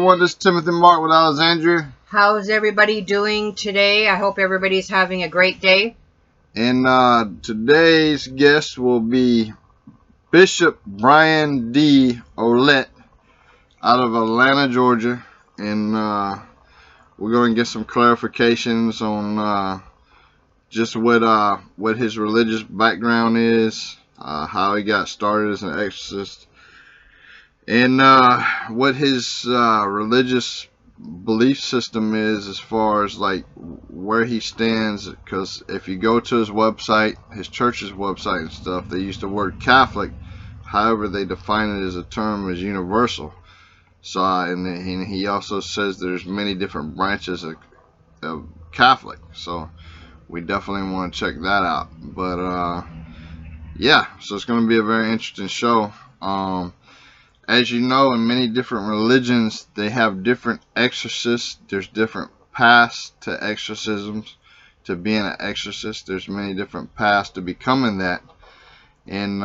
everyone. This is Timothy Mark with Alexandria. How's everybody doing today? I hope everybody's having a great day. And today's guest will be Bishop Bryan D. Ouellette out of Atlanta, Georgia. And we're going to get some clarifications on just what his religious background is, how he got started as an exorcist, and what his religious belief system is as far as like where he stands. Because if you go to his website, his church's website and stuff, they use the word Catholic. However, they define it as a term as universal. So and he also says there's many different branches of Catholic. So we definitely want to check that out. But yeah, so it's going to be a very interesting show. As you know, in many different religions, they have different exorcists. There's different paths to exorcisms, to being an exorcist. There's many different paths to becoming that. And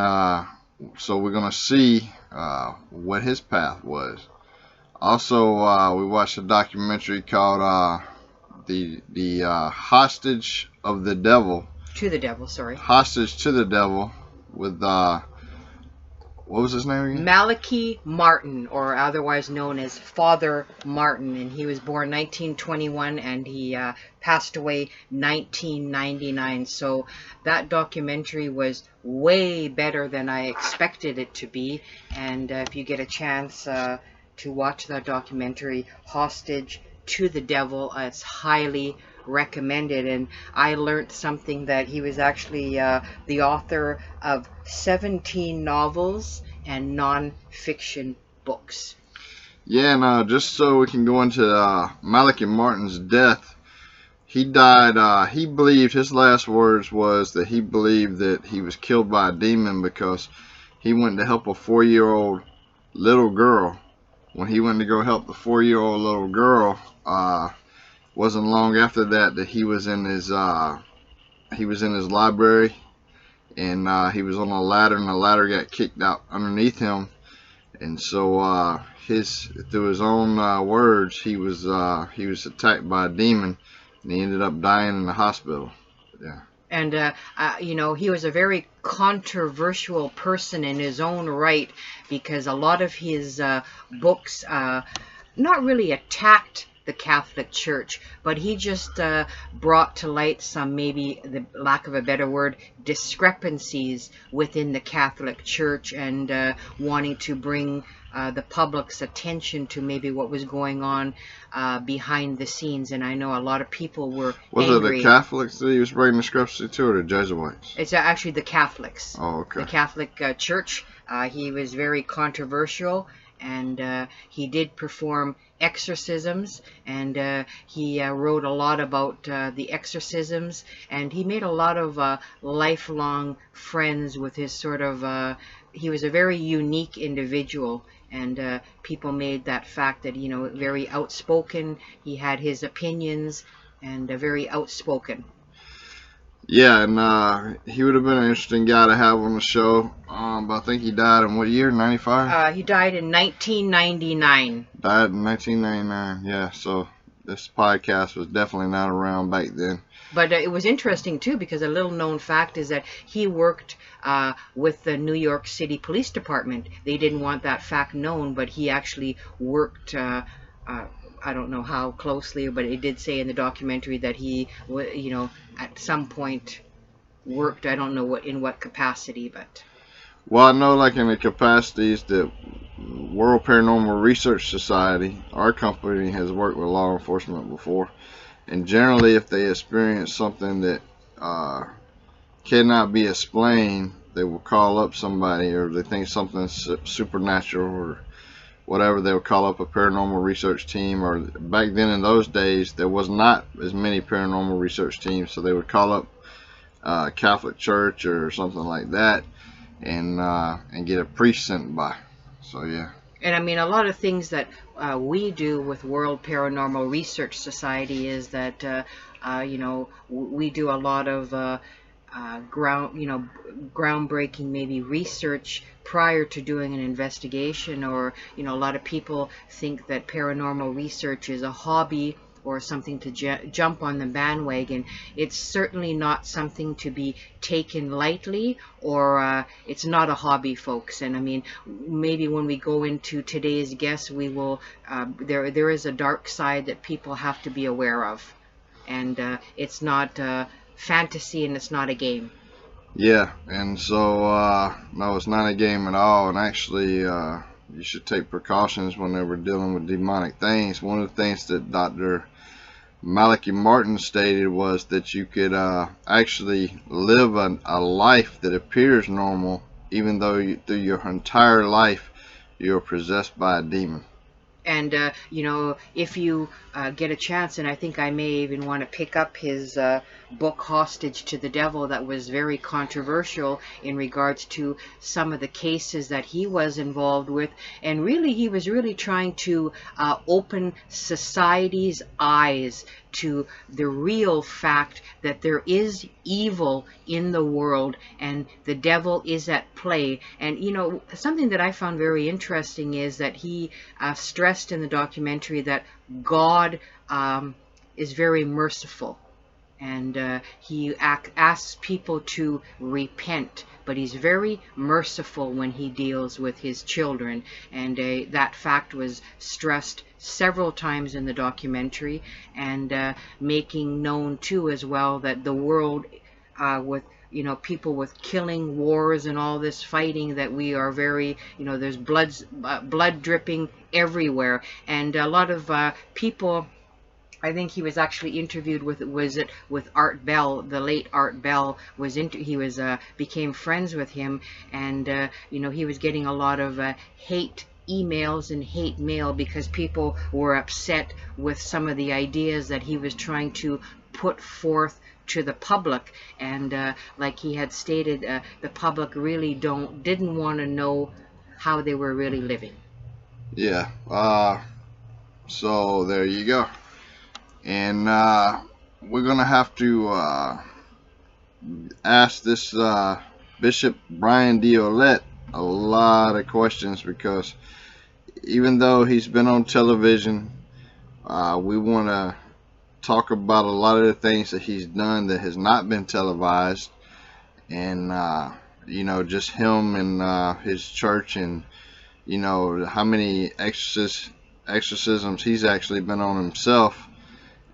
so we're going to see what his path was. Also, we watched a documentary called the Hostage of the Devil. To the Devil, sorry. Hostage to the Devil with... what was his name again? Malachi Martin, or otherwise known as Father Martin. And he was born 1921 and he passed away 1999. So that documentary was way better than I expected it to be. And if you get a chance to watch that documentary, Hostage to the Devil, it's highly recommended. And I learned something, that he was actually the author of 17 novels and non-fiction books. Yeah, and just so we can go into Malachi Martin's death, he died, he believed, his last words was that he believed that he was killed by a demon because he went to help a 4-year-old little girl. When he went to go help the 4-year-old little girl, wasn't long after that he was in his library, and he was on a ladder, and the ladder got kicked out underneath him, and so through his own words, he was attacked by a demon, and he ended up dying in the hospital. Yeah. And you know, he was a very controversial person in his own right, because a lot of his books not really attacked the Catholic Church, but he just brought to light some, maybe the lack of a better word, discrepancies within the Catholic Church, and wanting to bring the public's attention to maybe what was going on behind the scenes. And I know a lot of people were angry. It the Catholics that he was bringing discrepancy to, or the Jesuits? It's actually the Catholics. Oh, okay. The Catholic Church. He was very controversial, and he did perform exorcisms, and he wrote a lot about the exorcisms, and he made a lot of lifelong friends with his sort of he was a very unique individual, and people made that fact that, you know, very outspoken. He had his opinions, and very outspoken. Yeah, and he would have been an interesting guy to have on the show. But I think he died in what year? 95? He died in 1999. Died in 1999, yeah. So this podcast was definitely not around back then. But it was interesting, too, because a little known fact is that he worked with the New York City Police Department. They didn't want that fact known, but he actually worked... I don't know how closely, but it did say in the documentary that he, you know, at some point worked. I don't know in what capacity, but... Well, I know, like, in the capacities that World Paranormal Research Society, our company, has worked with law enforcement before, and generally, if they experience something that cannot be explained, they will call up somebody, or they think something's supernatural or whatever, they would call up a paranormal research team. Or back then, in those days, there was not as many paranormal research teams, so they would call up Catholic Church or something like that, and get a priest sent by. So yeah. And I mean, a lot of things that we do with World Paranormal Research Society is that you know, we do a lot of groundbreaking maybe research prior to doing an investigation. Or a lot of people think that paranormal research is a hobby or something to jump on the bandwagon. It's certainly not something to be taken lightly, or it's not a hobby, folks. And I mean, maybe when we go into today's guest, we will there is a dark side that people have to be aware of, and it's not fantasy, and it's not a game. Yeah, and so no, it's not a game at all. And actually, you should take precautions whenever dealing with demonic things. One of the things that Dr. Malachi Martin stated was that you could actually live a life that appears normal, even though through your entire life you're possessed by a demon. And if you get a chance, and I think I may even want to pick up his book Hostage to the Devil, that was very controversial in regards to some of the cases that he was involved with. And really, he was really trying to open society's eyes to the real fact that there is evil in the world and the devil is at play. And something that I found very interesting is that he stressed in the documentary that God is very merciful, and he asks people to repent, but he's very merciful when he deals with his children. And that fact was stressed several times in the documentary, and making known too as well that the world with people with killing wars and all this fighting, that we are very, there's blood dripping everywhere. And a lot of people, I think he was actually interviewed with Art Bell, the late Art Bell became friends with him, and he was getting a lot of hate emails and hate mail because people were upset with some of the ideas that he was trying to put forth to the public. And like he had stated, the public really didn't want to know how they were really living. Yeah. So there you go. And we're gonna have to ask this Bishop Bryan D. Ouellette a lot of questions, because even though he's been on television, we want to talk about a lot of the things that he's done that has not been televised, and just him and his church, and how many exorcisms he's actually been on himself,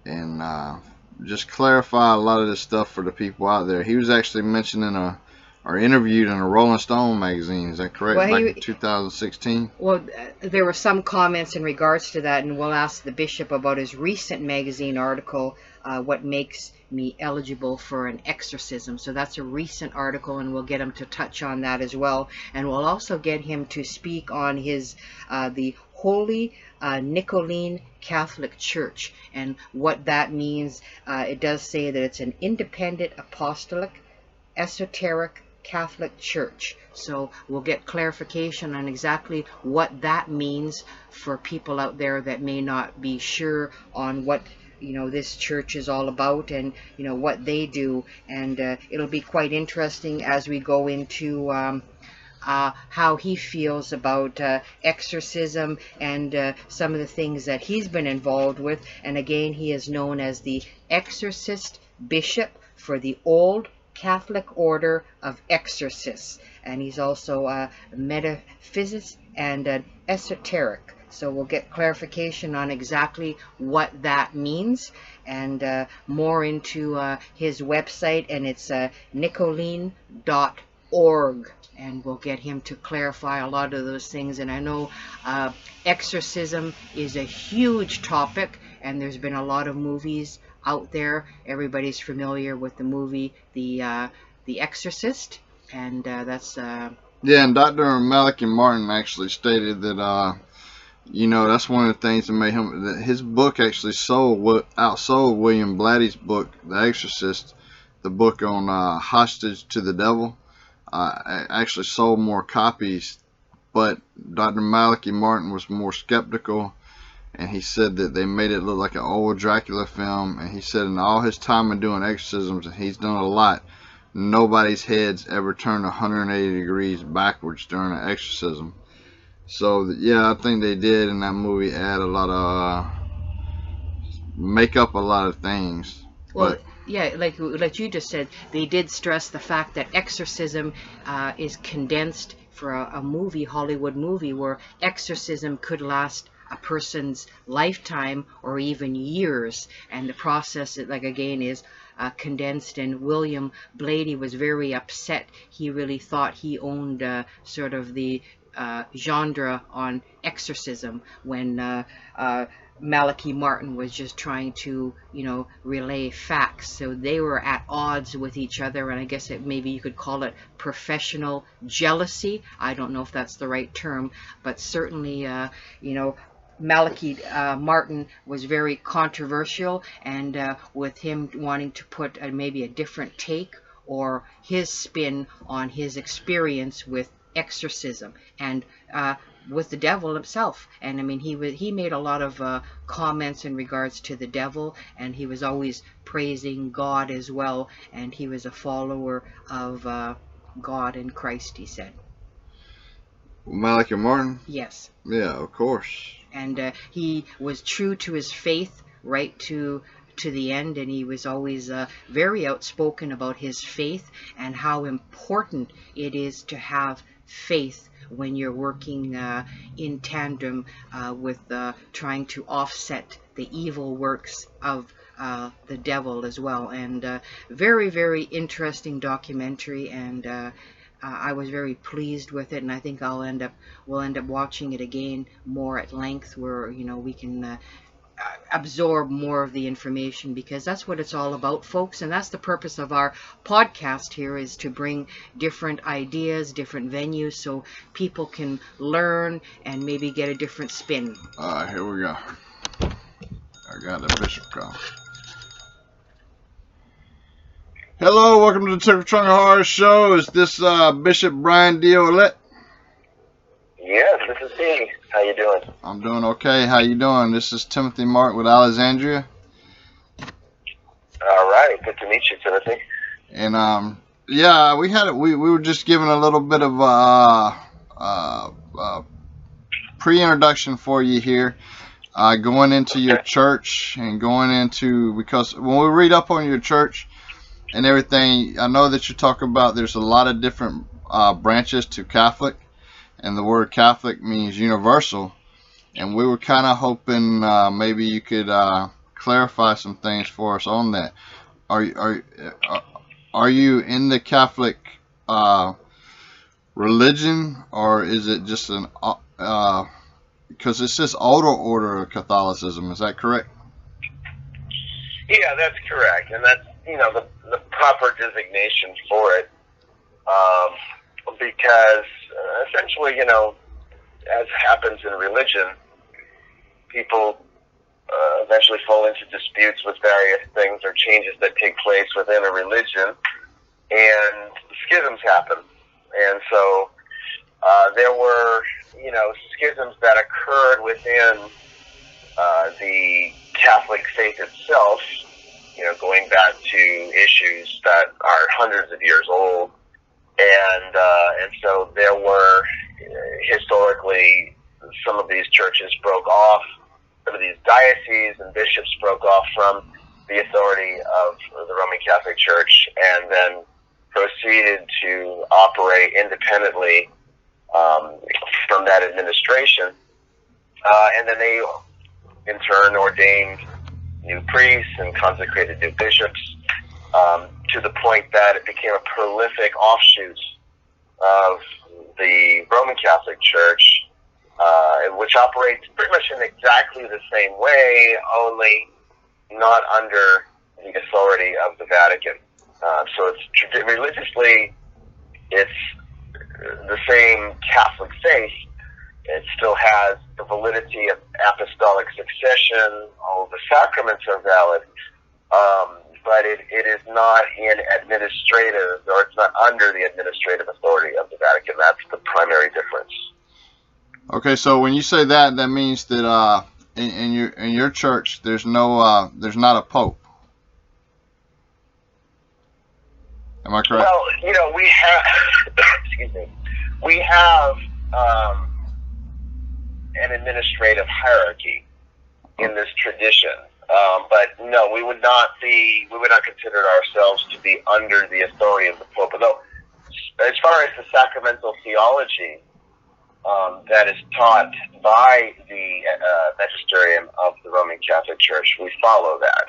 and just clarify a lot of this stuff for the people out there. He was actually mentioned or interviewed in a Rolling Stone magazine. Is that correct? Well, back in 2016? Well, there were some comments in regards to that, and we'll ask the bishop about his recent magazine article, What Makes Me Eligible for an Exorcism. So that's a recent article, and we'll get him to touch on that as well. And we'll also get him to speak on his the Holy Nicholean Catholic Church and what that means. It does say that it's an independent apostolic esoteric Catholic Church. So we'll get clarification on exactly what that means for people out there that may not be sure on what this church is all about, and what they do. And it'll be quite interesting as we go into how he feels about exorcism and some of the things that he's been involved with. And again, he is known as the Exorcist Bishop for the Old Catholic Order of Exorcists, and he's also a metaphysicist and an esoteric. So we'll get clarification on exactly what that means, and more into his website, and it's nicholean.org, and we'll get him to clarify a lot of those things. And I know exorcism is a huge topic, and there's been a lot of movies out there. Everybody's familiar with the movie The Exorcist, and that's yeah. And Dr. Malachi Martin actually stated that that's one of the things that made him, that his book actually outsold William Blatty's book, The Exorcist, the book on Hostage to the Devil. Actually sold more copies, but Dr. Malachi Martin was more skeptical, and he said that they made it look like an old Dracula film. And he said in all his time of doing exorcisms, and he's done a lot, nobody's heads ever turned 180 degrees backwards during an exorcism. So yeah, I think they did in that movie add a lot of make up a lot of things. Well, But yeah, like you just said, they did stress the fact that exorcism is condensed for a movie, Hollywood movie, where exorcism could last a person's lifetime or even years, and the process, like again, is condensed. And William Blady was very upset. He really thought he owned sort of the genre on exorcism when Malachi Martin was just trying to, relay facts. So they were at odds with each other, and I guess maybe you could call it professional jealousy. I don't know if that's the right term, but certainly, Malachi Martin was very controversial, and with him wanting to put maybe a different take or his spin on his experience with exorcism and with the devil himself. And I mean, he made a lot of comments in regards to the devil, and he was always praising God as well, and he was a follower of God and Christ, he said. Malachi Martin? Yes. Yeah, of course. And he was true to his faith right to the end, and he was always very outspoken about his faith and how important it is to have faith when you're working in tandem with trying to offset the evil works of the devil as well. And very, very interesting documentary, and I was very pleased with it, and I think we'll end up watching it again more at length, where we can absorb more of the information, because that's what it's all about, folks. And that's the purpose of our podcast here, is to bring different ideas, different venues, so people can learn and maybe get a different spin. Here we go. I got the bishop call. Hello, welcome to the Tickle Trunk of Horrors show. Is this Bishop Bryan D. Ouellette? Yes, this is me. How you doing? I'm doing okay. How you doing? This is Timothy Mark with Alexandria. All right, good to meet you, Timothy. And yeah, we were just giving a little bit of pre-introduction for you here, going into your church and going into, because when we read up on your church and everything, I know that you talk about there's a lot of different branches to Catholic. And the word Catholic means universal, and we were kind of hoping maybe you could clarify some things for us on that. Are you in the Catholic religion, or is it just an because it says Order of Catholicism? Is that correct? Yeah, that's correct, and that's the proper designation for it. Because essentially, as happens in religion, people eventually fall into disputes with various things or changes that take place within a religion, and schisms happen. And so there were, schisms that occurred within the Catholic faith itself, going back to issues that are hundreds of years old. And so there were, historically, some of these churches broke off, some of these dioceses and bishops broke off from the authority of the Roman Catholic Church, and then proceeded to operate independently from that administration. And then they, in turn, ordained new priests and consecrated new bishops, to the point that it became a prolific offshoot of the Roman Catholic Church, which operates pretty much in exactly the same way, only not under the authority of the Vatican. So it's religiously, it's the same Catholic faith. It still has the validity of apostolic succession. All the sacraments are valid. But it is not in administrative, or it's not under the administrative authority of the Vatican. That's the primary difference. Okay, so when you say that, that means that in your church there's not a pope. Am I correct? Well, you know, we have, excuse me, we have an administrative hierarchy in this tradition. But no, we would not consider ourselves to be under the authority of the Pope. Although, as far as the sacramental theology that is taught by the magisterium of the Roman Catholic Church, we follow that.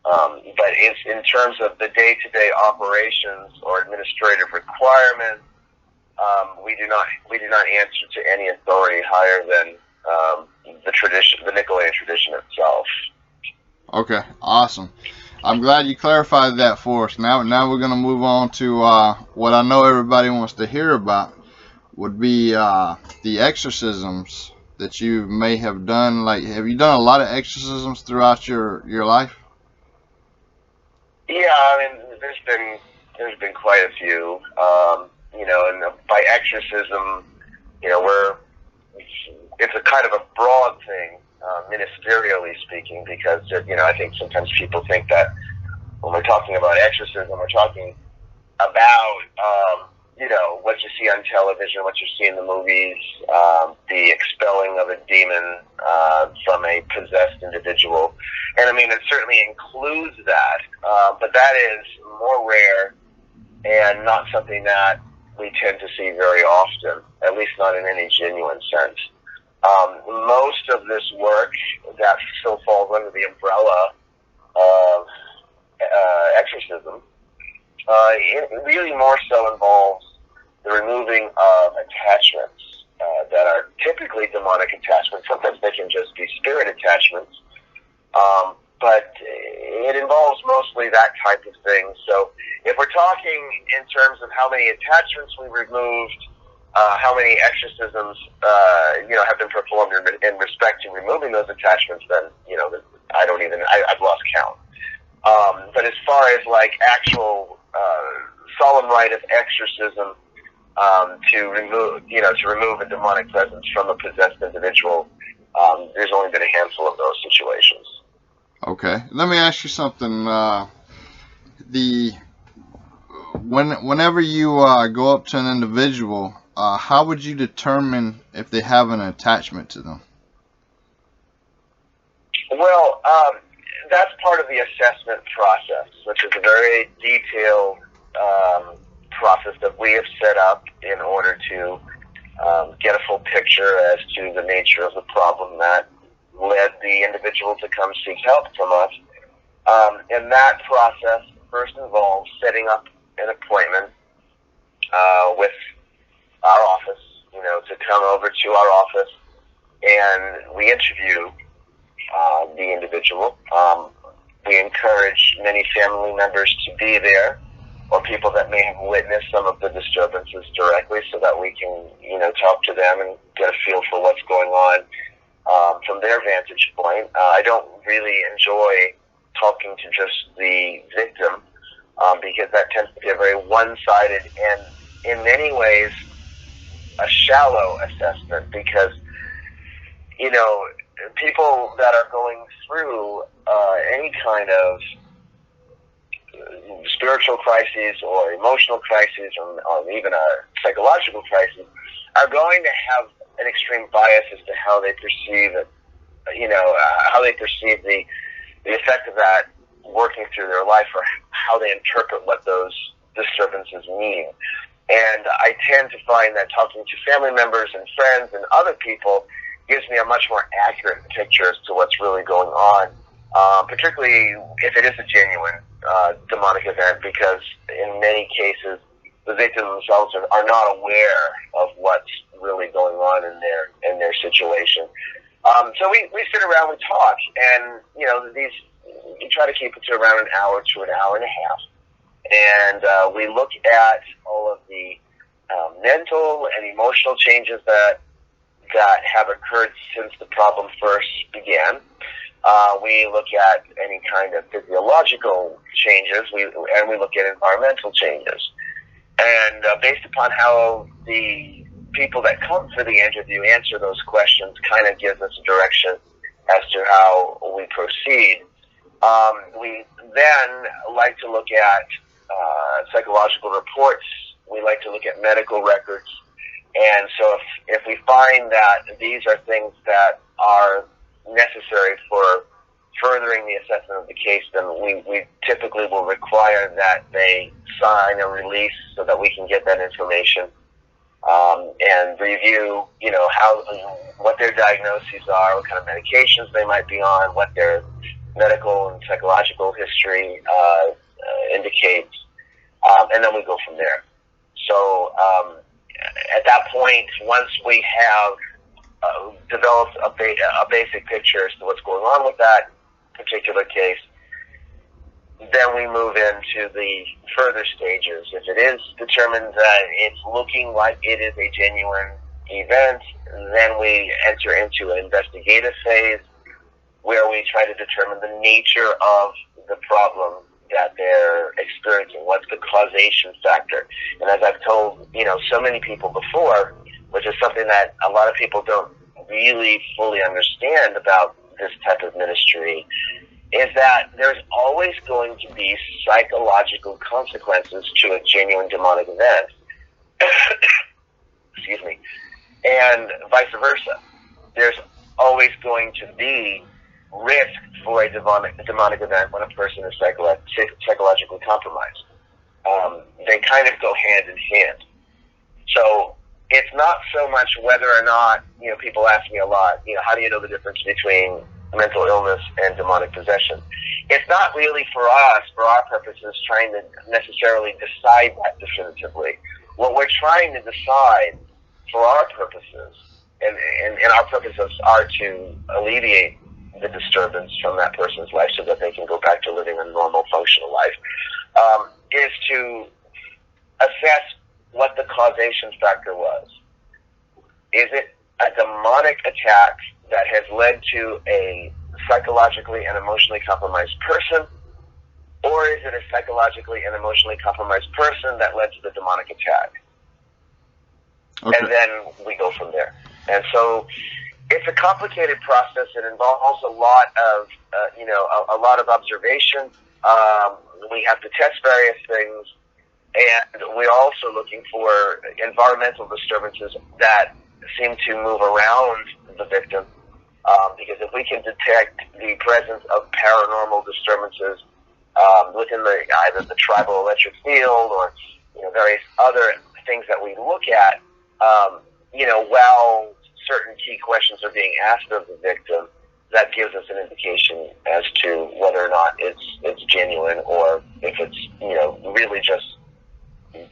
But it's in terms of the day-to-day operations or administrative requirements, we do not answer to any authority higher than the tradition, the Nicholean tradition itself. Okay, awesome. I'm glad you clarified that for us. Now we're going to move on to what I know everybody wants to hear about, would be the exorcisms that you may have done. Like, have you done a lot of exorcisms throughout your life? Yeah, I mean, there's been quite a few. You know, and by exorcism, you know, it's a kind of a broad thing, ministerially speaking, because, you know, I think sometimes people think that when we're talking about exorcism, we're talking about, you know, what you see on television, what you see in the movies, the expelling of a demon from a possessed individual. And I mean, it certainly includes that, but that is more rare and not something that we tend to see very often, at least not in any genuine sense. Most of this work that still falls under the umbrella of exorcism, it really more so involves the removing of attachments that are typically demonic attachments. Sometimes they can just be spirit attachments, but it involves mostly that type of thing. So if we're talking in terms of how many attachments we removed, how many exorcisms you know, have been performed in respect to removing those attachments, then, you know, I've lost count. But as far as like actual solemn rite of exorcism, to remove a demonic presence from a possessed individual, there's only been a handful of those situations. Okay, let me ask you something. Whenever you go up to an individual, how would you determine if they have an attachment to them? Well, that's part of the assessment process, which is a very detailed process that we have set up in order to get a full picture as to the nature of the problem that led the individual to come seek help from us. And that process first involves setting up an appointment with our office, you know, to come over to our office, and we interview the individual. We encourage many family members to be there, or people that may have witnessed some of the disturbances directly, so that we can, you know, talk to them and get a feel for what's going on from their vantage point. I don't really enjoy talking to just the victim, because that tends to be a very one-sided and, in many ways, a shallow assessment, because, you know, people that are going through any kind of spiritual crises or emotional crises, or even a psychological crisis, are going to have an extreme bias as to how they perceive it, you know, how they perceive the effect of that working through their life, or how they interpret what those disturbances mean. And I tend to find that talking to family members and friends and other people gives me a much more accurate picture as to what's really going on, particularly if it is a genuine demonic event, because in many cases the victims themselves are not aware of what's really going on in their situation. So we sit around, we talk, and, you know, we try to keep it to around an hour to an hour and a half. And we look at all of the mental and emotional changes that have occurred since the problem first began. We look at any kind of physiological changes, and we look at environmental changes. And based upon how the people that come for the interview answer those questions, kind of gives us a direction as to how we proceed. We then like to look at psychological reports. We like to look at medical records. And so if we find that these are things that are necessary for furthering the assessment of the case, then we typically will require that they sign a release so that we can get that information and review, what their diagnoses are, what kind of medications they might be on, what their medical and psychological history indicates, and then we go from there. So at that point, once we have developed a basic picture as to what's going on with that particular case, then we move into the further stages. If it is determined that it's looking like it is a genuine event, then we enter into an investigative phase where we try to determine the nature of the problem that they're experiencing. What's the causation factor? And as I've told, so many people before, which is something that a lot of people don't really fully understand about this type of ministry, is that there's always going to be psychological consequences to a genuine demonic event. Excuse me. And vice versa. There's always going to be risk for a demonic event when a person is psychologically compromised. They kind of go hand in hand. So it's not so much whether or not, people ask me a lot, how do you know the difference between mental illness and demonic possession? It's not really for us, for our purposes, trying to necessarily decide that definitively. What we're trying to decide for our purposes, and our purposes are to alleviate the disturbance from that person's life so that they can go back to living a normal, functional life, is to assess what the causation factor was. Is it a demonic attack that has led to a psychologically and emotionally compromised person, or is it a psychologically and emotionally compromised person that led to the demonic attack? Okay. And then we go from there. And so it's a complicated process. It involves a lot of, a lot of observation. We have to test various things, and we're also looking for environmental disturbances that seem to move around the victim. Because if we can detect the presence of paranormal disturbances within either the tribal electric field or various other things that we look at, while certain key questions are being asked of the victim, that gives us an indication as to whether or not it's genuine, or if it's really just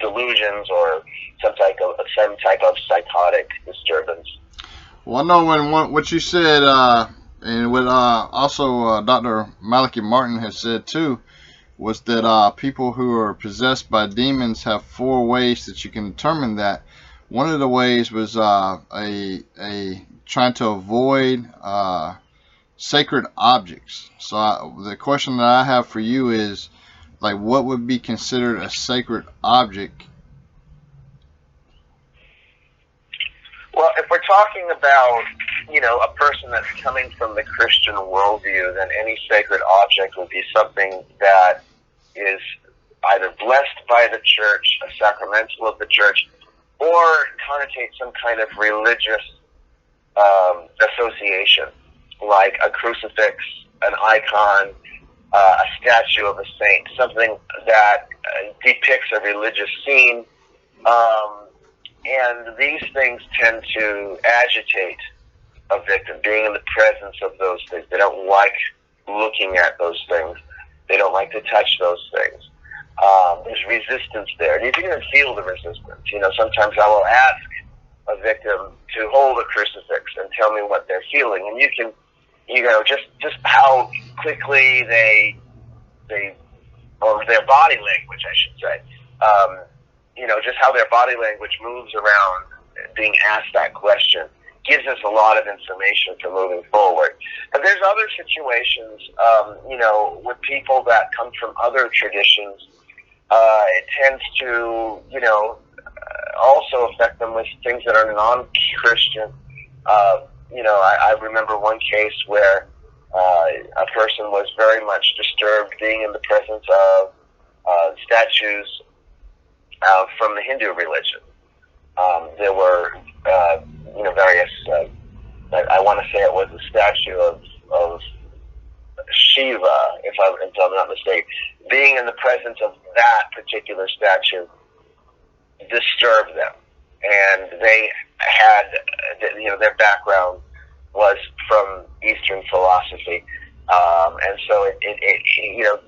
delusions or some type of psychotic disturbance. Well, I know what you said, and what also Dr. Malachi Martin has said too, was that people who are possessed by demons have 4 ways that you can determine that. One of the ways was a trying to avoid sacred objects. So the question that I have for you is, like, what would be considered a sacred object? Well, if we're talking about, a person that's coming from the Christian worldview, then any sacred object would be something that is either blessed by the church, a sacramental of the church, or connotate some kind of religious association, like a crucifix, an icon, a statue of a saint, something that depicts a religious scene. And these things tend to agitate a victim, being in the presence of those things. They don't like looking at those things. They don't like to touch those things. There's resistance there. And you can even feel the resistance. Sometimes I will ask a victim to hold a crucifix and tell me what they're feeling. And you can, just how quickly or their body language, I should say, just how their body language moves around being asked that question gives us a lot of information for moving forward. And there's other situations, with people that come from other traditions, it tends to, also affect them with things that are non-Christian. I remember one case where a person was very much disturbed being in the presence of statues from the Hindu religion. There were, various. I want to say it was a statue of Shiva, if I'm not mistaken. Being in the presence of that particular statue disturbed them, and they had, their background was from Eastern philosophy, and so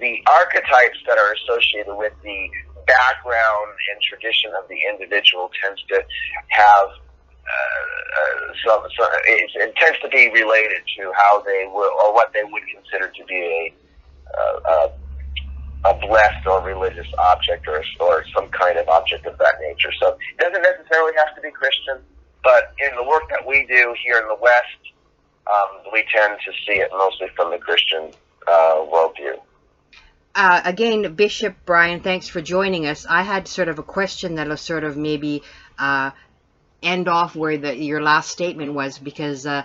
the archetypes that are associated with the background and tradition of the individual tends to have it tends to be related to how they would, or what they would consider to be a blessed or religious object, or some kind of object of that nature. So it doesn't necessarily have to be Christian, but in the work that we do here in the West, we tend to see it mostly from the Christian worldview. Again, Bishop Bryan, thanks for joining us. I had sort of a question that'll sort of maybe end off where your last statement was, because I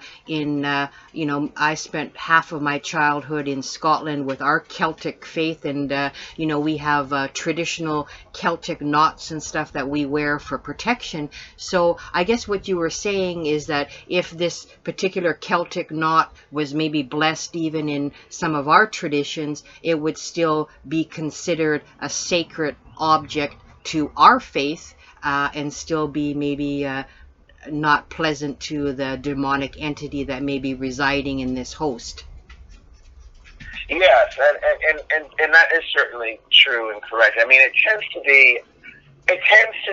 spent half of my childhood in Scotland with our Celtic faith, and we have traditional Celtic knots and stuff that we wear for protection. So I guess what you were saying is that if this particular Celtic knot was maybe blessed even in some of our traditions, it would still be considered a sacred object to our faith, and still be maybe not pleasant to the demonic entity that may be residing in this host. Yes, and that is certainly true and correct. I mean, it tends to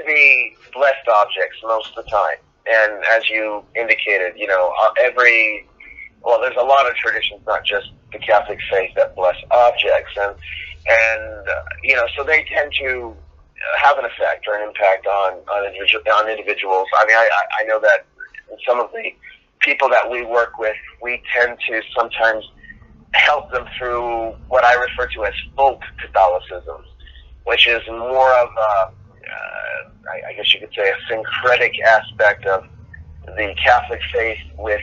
be blessed objects most of the time. And as you indicated, there's a lot of traditions, not just the Catholic faith, that bless objects, and so they tend to have an effect or an impact on individuals. I mean, I know that some of the people that we work with, we tend to sometimes help them through what I refer to as folk Catholicism, which is more of I guess you could say, a syncretic aspect of the Catholic faith with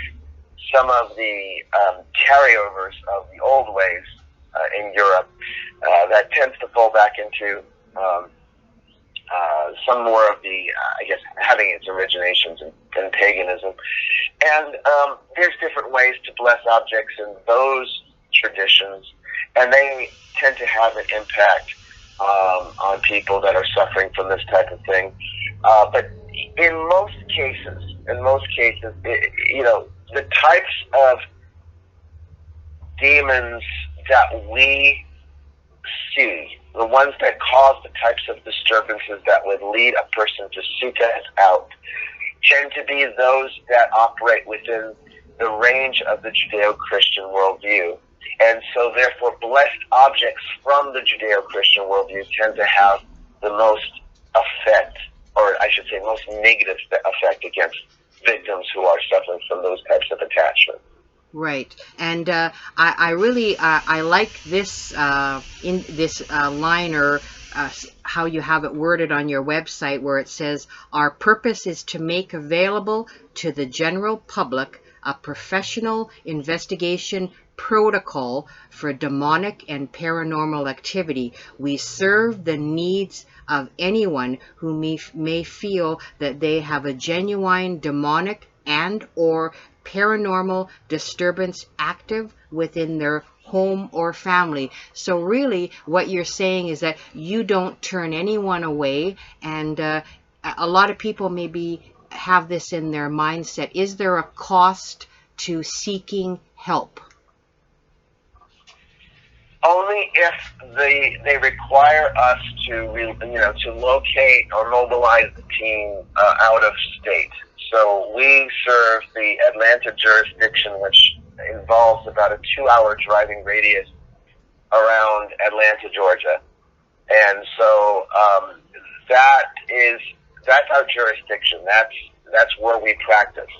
some of the carryovers of the old ways in Europe that tends to fall back into some more of the, having its originations in paganism. And there's different ways to bless objects in those traditions, and they tend to have an impact on people that are suffering from this type of thing. But in most cases, the types of demons that we see, the ones that cause the types of disturbances that would lead a person to seek us out, tend to be those that operate within the range of the Judeo-Christian worldview. And so therefore blessed objects from the Judeo-Christian worldview tend to have the most effect, or I should say most negative effect, against victims who are suffering from those types of attachment. Right, and I really I like this in this line, or how you have it worded on your website, where it says, "Our purpose is to make available to the general public a professional investigation protocol for demonic and paranormal activity. We serve the needs of anyone who may feel that they have a genuine demonic and or paranormal disturbance active within their home or family." So really what you're saying is that you don't turn anyone away, and a lot of people maybe have this in their mindset. Is there a cost to seeking help? Only if they require us to locate or mobilize the team out of state. So we serve the Atlanta jurisdiction, which involves about a 2-hour driving radius around Atlanta, Georgia. And so that's our jurisdiction. That's where we practice.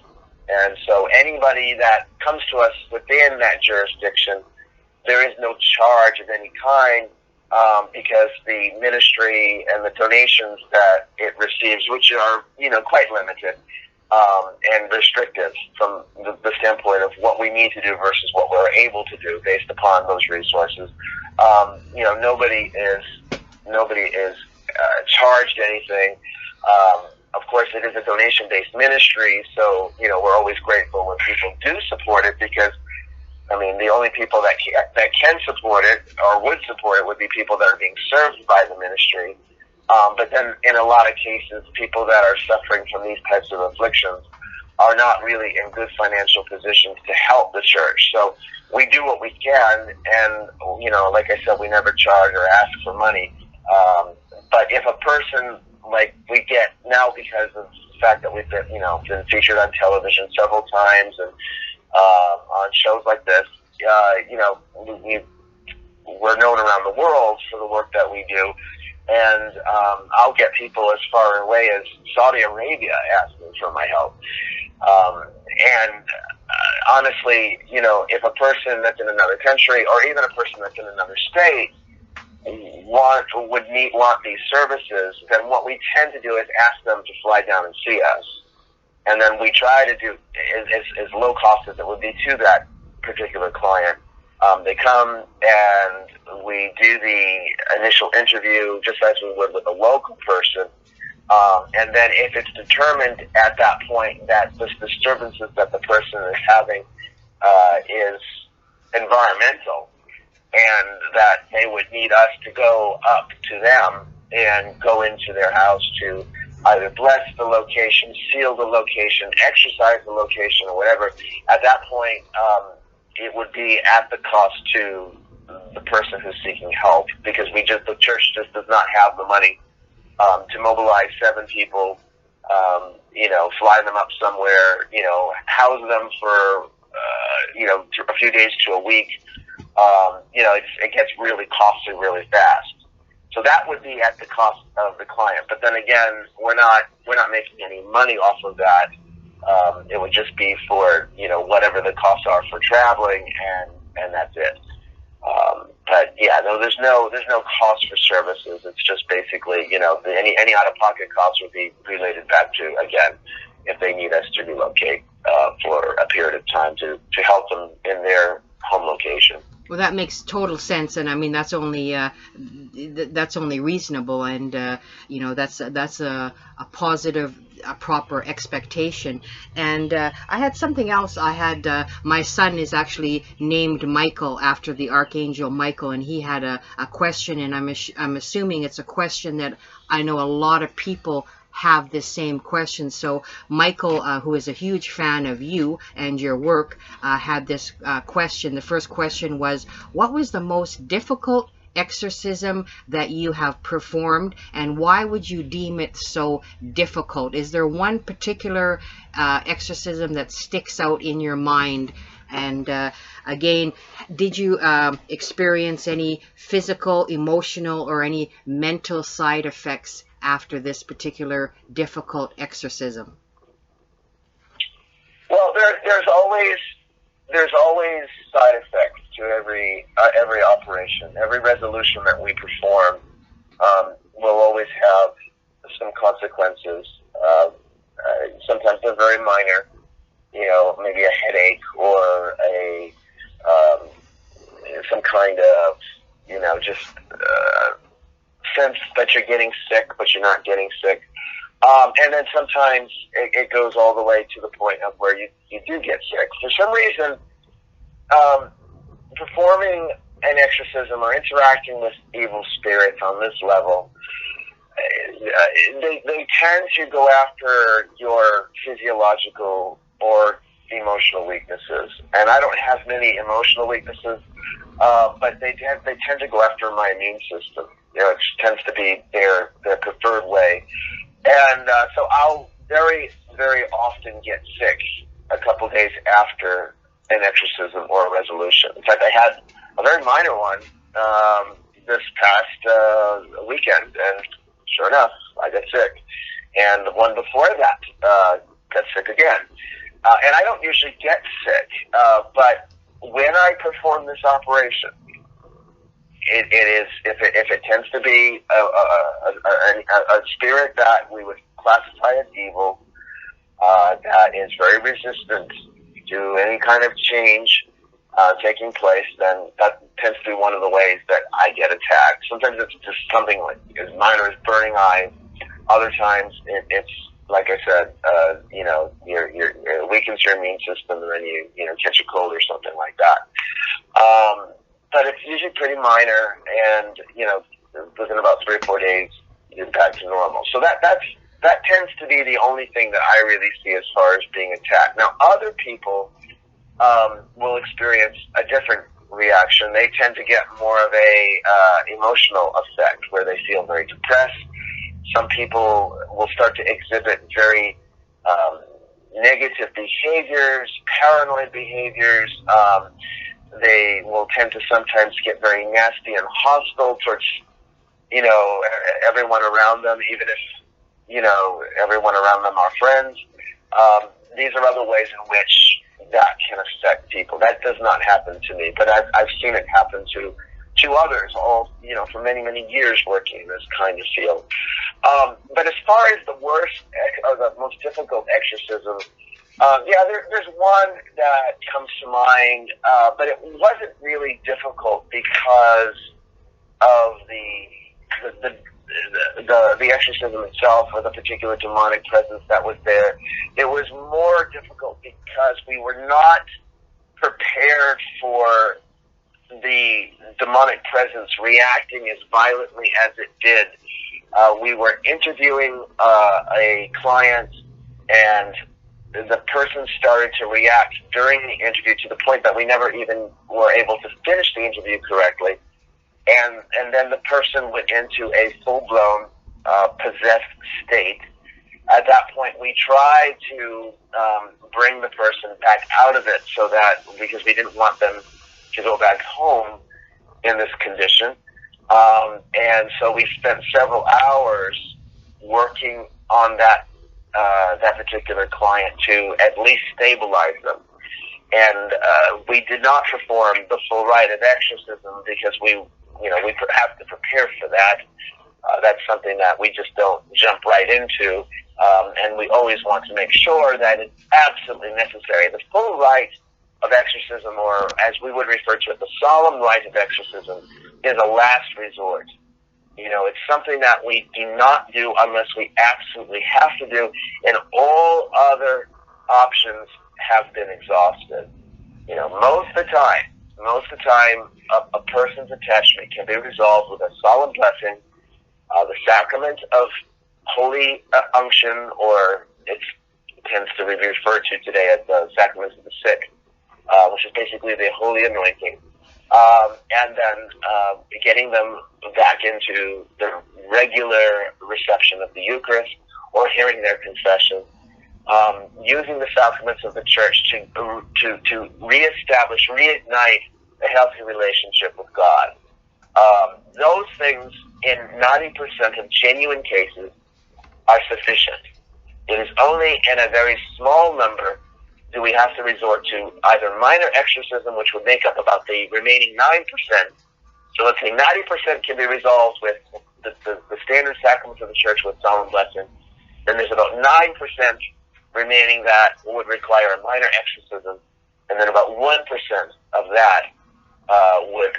And so anybody that comes to us within that jurisdiction, there is no charge of any kind, because the ministry and the donations that it receives, which are quite limited and restrictive from the standpoint of what we need to do versus what we're able to do based upon those resources. Nobody is Nobody is charged anything. Of course, it is a donation-based ministry, so, you know, we're always grateful when people do support it, because, I mean, the only people that can support it or would support it would be people that are being served by the ministry. But then in a lot of cases, people that are suffering from these types of afflictions are not really in good financial positions to help the church. So we do what we can, and, you know, like I said, we never charge or ask for money. But if a person, like we get now, because of the fact that we've been, you know, been featured on television several times and on shows like this, you know, we're known around the world for the work that we do. And I'll get people as far away as Saudi Arabia asking for my help. Honestly, you know, if a person that's in another country, or even a person that's in another state, want these services, then what we tend to do is ask them to fly down and see us. And then we try to do as low cost as it would be to that particular client. They come and we do the initial interview just as we would with a local person. And then if it's determined at that point that the disturbances that the person is having is environmental, and that they would need us to go up to them and go into their house to either bless the location, seal the location, exorcise the location, or whatever, at that point, it would be at the cost to the person who's seeking help, because the church just does not have the money to mobilize 7 people, you know, fly them up somewhere, you know, house them for, you know, a few days to a week. You know, it gets really costly really fast. So that would be at the cost of the client. But then again, we're not making any money off of that. It would just be for, you know, whatever the costs are for traveling, and that's it. But yeah, no, there's no cost for services. It's just basically, you know, any out-of-pocket costs would be related back to, again, if they need us to relocate for a period of time to help them in their home location. Well, that makes total sense, and I mean that's only reasonable, and you know, that's a positive, a proper expectation. And I had something else. I had my son is actually named Michael after the Archangel Michael, and he had a question, and I'm assuming it's a question that I know a lot of people have this same question. So Michael, who is a huge fan of you and your work, had this question. The first question was, what was the most difficult exorcism that you have performed, and why would you deem it so difficult? Is there one particular exorcism that sticks out in your mind? And again, did you experience any physical, emotional, or any mental side effects after this particular difficult exorcism? Well, there's always side effects to every operation. Every resolution that we perform will always have some consequences. Sometimes they're very minor, you know, maybe a headache or some kind of, you know, just sense that you're getting sick, but you're not getting sick. And then sometimes it goes all the way to the point of where you do get sick. For some reason, performing an exorcism or interacting with evil spirits on this level, they tend to go after your physiological or emotional weaknesses. And I don't have many emotional weaknesses, but they tend to go after my immune system. You know, it tends to be their preferred way. And so I'll very, very often get sick a couple days after an exorcism or a resolution. In fact, I had a very minor one this past weekend, and sure enough, I got sick. And the one before that got sick again. And I don't usually get sick, but when I perform this operation, it is, if it tends to be a spirit that we would classify as evil, that is very resistant to any kind of change, taking place, then that tends to be one of the ways that I get attacked. Sometimes it's just something like as minor as burning eyes. Other times it's like I said, it weakens your immune system, and then you catch a cold or something like that. But it's usually pretty minor, and within about 3 or 4 days, you're back to normal. So that tends to be the only thing that I really see as far as being attacked. Now, other people will experience a different reaction. They tend to get more of a emotional effect, where they feel very depressed. Some people will start to exhibit very negative behaviors, paranoid behaviors. They will tend to sometimes get very nasty and hostile towards, everyone around them, even if, everyone around them are friends. These are other ways in which that can affect people. That does not happen to me, but I've seen it happen to others, all, for many, many years working in this kind of field. But as far as the worst or the most difficult exorcism, there's one that comes to mind, but it wasn't really difficult because of the exorcism itself, or the particular demonic presence that was there. It was more difficult because we were not prepared for the demonic presence reacting as violently as it did. We were interviewing a client, and the person started to react during the interview to the point that we never even were able to finish the interview correctly. And then the person went into a full-blown possessed state. At that point, we tried to bring the person back out of it, because we didn't want them to go back home in this condition. And so we spent several hours working on that particular client to at least stabilize them. And we did not perform the full rite of exorcism because we have to prepare for that. That's something that we just don't jump right into. And we always want to make sure that it's absolutely necessary. The full rite of exorcism, or as we would refer to it, the solemn rite of exorcism, is a last resort. It's something that we do not do unless we absolutely have to do, and all other options have been exhausted. Most of the time, a person's attachment can be resolved with a solemn blessing, the sacrament of holy unction, or it tends to be referred to today as the sacrament of the sick, which is basically the holy anointing, and then getting them back into the regular reception of the Eucharist, or hearing their confession, using the sacraments of the Church to reestablish, reignite a healthy relationship with God. Those things, in 90% of genuine cases, are sufficient. It is only in a very small number do we have to resort to either minor exorcism, which would make up about the remaining 9%. So let's say 90% can be resolved with the standard sacraments of the Church with solemn blessing. Then there's about 9% remaining that would require a minor exorcism, and then about 1% of that would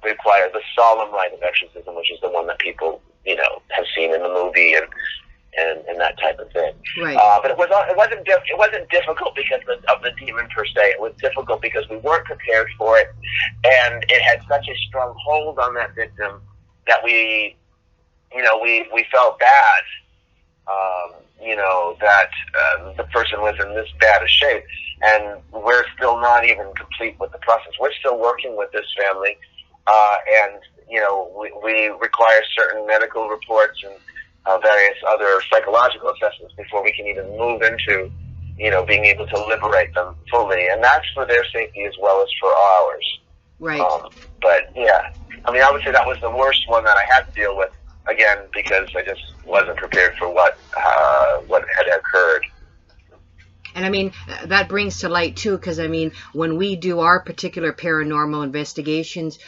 require the solemn rite of exorcism, which is the one that people have seen in the movie and that type of thing. Right. But it wasn't difficult because of the demon per se. It was difficult because we weren't prepared for it, and it had such a strong hold on that victim that we felt bad. That the person was in this bad a shape, and we're still not even complete with the process. We're still working with this family, and we require certain medical reports and various other psychological assessments before we can even move into being able to liberate them fully, and that's for their safety as well as for ours. Right. But yeah, I would say that was the worst one that I had to deal with, again, because I just wasn't prepared for what had occurred. And I mean, that brings to light too, because I mean, when we do our particular paranormal investigations,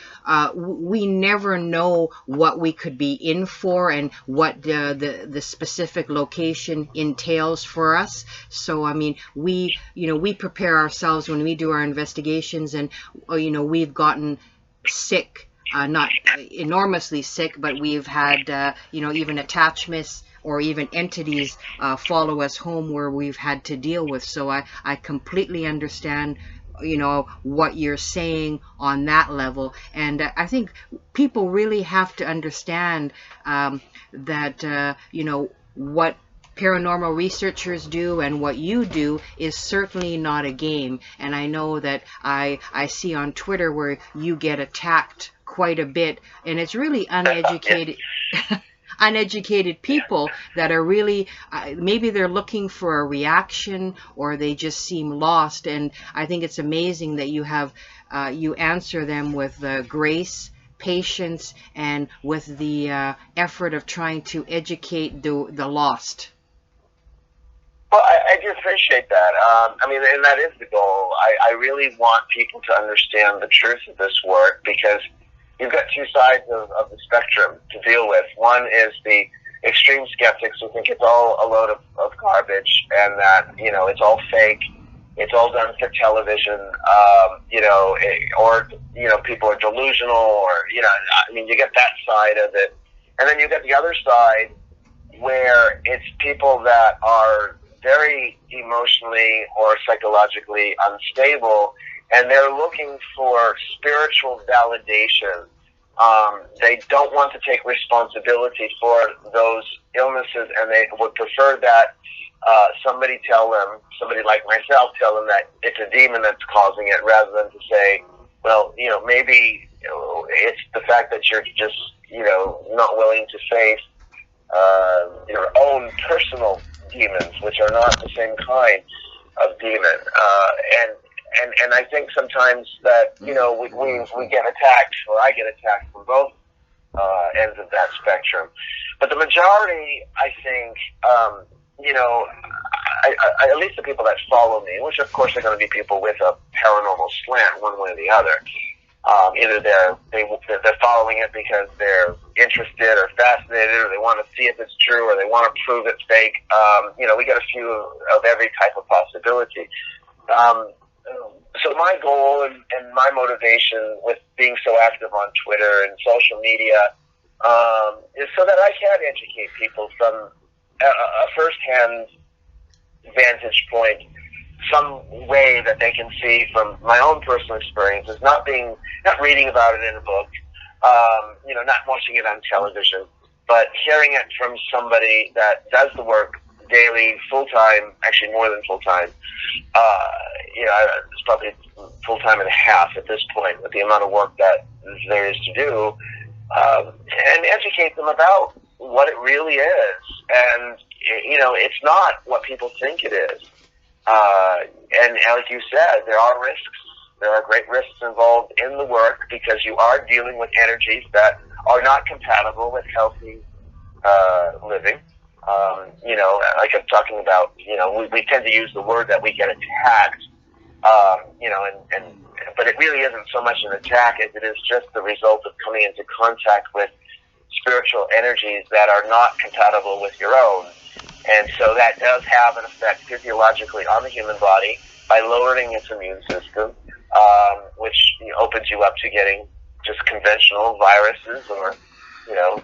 we never know what we could be in for and what the specific location entails for us. So I mean, we prepare ourselves when we do our investigations, and we've gotten sick, not enormously sick, but we've had even attachments or even entities follow us home where we've had to deal with. So I completely understand what you're saying on that level, and I think people really have to understand that what paranormal researchers do and what you do is certainly not a game. And I know that I see on Twitter where you get attacked quite a bit, and it's really uneducated uneducated people that are really maybe they're looking for a reaction, or they just seem lost. And I think it's amazing that you have you answer them with grace, patience, and with the effort of trying to educate the lost. Well, I do appreciate that. I mean, and that is the goal. I really want people to understand the truth of this work, because you've got two sides of the spectrum to deal with. One is the extreme skeptics who think it's all a load of garbage, and that, it's all fake, it's all done for television, or people are delusional, or, I mean, you get that side of it. And then you get the other side where it's people that are very emotionally or psychologically unstable, and they're looking for spiritual validation. They don't want to take responsibility for those illnesses, and they would prefer that somebody like myself tell them that it's a demon that's causing it, rather than to say, well, maybe it's the fact that you're just, not willing to face your own personal demons, which are not the same kind of demon. And I think sometimes that, we get attacked, or I get attacked from both ends of that spectrum. But the majority, I think, at least the people that follow me, which of course are going to be people with a paranormal slant one way or the other. Either they're following it because they're interested or fascinated, or they want to see if it's true, or they want to prove it's fake. We got a few of every type of possibility. So my goal and my motivation with being so active on Twitter and social media is so that I can educate people from a first-hand vantage point, some way that they can see from my own personal experiences, not reading about it in a book, not watching it on television, but hearing it from somebody that does the work daily, full-time, actually more than full-time. It's probably full-time and a half at this point with the amount of work that there is to do, and educate them about what it really is. And, it's not what people think it is. And like you said, there are risks. There are great risks involved in the work, because you are dealing with energies that are not compatible with healthy living. Like I'm talking about, we tend to use the word that we get attacked, but it really isn't so much an attack as it is just the result of coming into contact with spiritual energies that are not compatible with your own. And so that does have an effect physiologically on the human body by lowering its immune system, which opens you up to getting just conventional viruses or,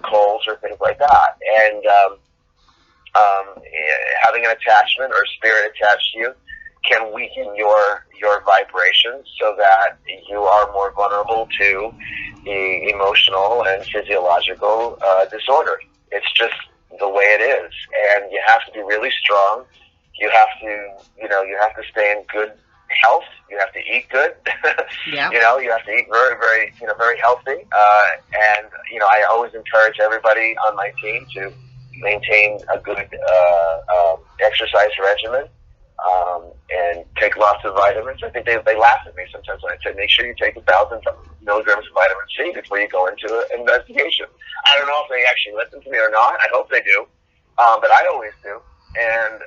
colds or things like that. And having an attachment or spirit attached to you can weaken your vibrations, so that you are more vulnerable to the emotional and physiological disorder. It's just the way it is, and you have to be really strong. You have to, you have to stay in good health. You have to eat good. Yeah. You have to eat very, very, very healthy. And I always encourage everybody on my team to maintain a good exercise regimen, and take lots of vitamins. I think they laugh at me sometimes when I say, make sure you take 1,000 milligrams of vitamin C before you go into an investigation. I don't know if they actually listen to me or not. I hope they do, but I always do. And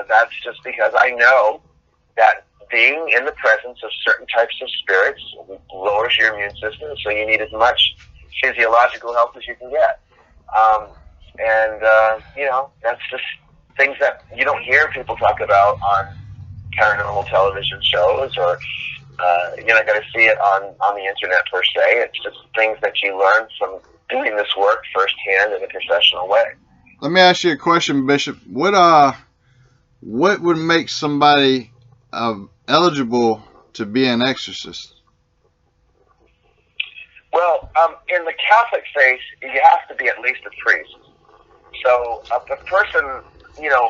that's just because I know that being in the presence of certain types of spirits lowers your immune system, so you need as much physiological help as you can get. That's just things that you don't hear people talk about on paranormal television shows, or you're not going to see it on the internet per se. It's just things that you learn from doing this work firsthand in a professional way. Let me ask you a question, Bishop. What would make somebody eligible to be an exorcist? Well, in the Catholic faith, you have to be at least a priest. So a person,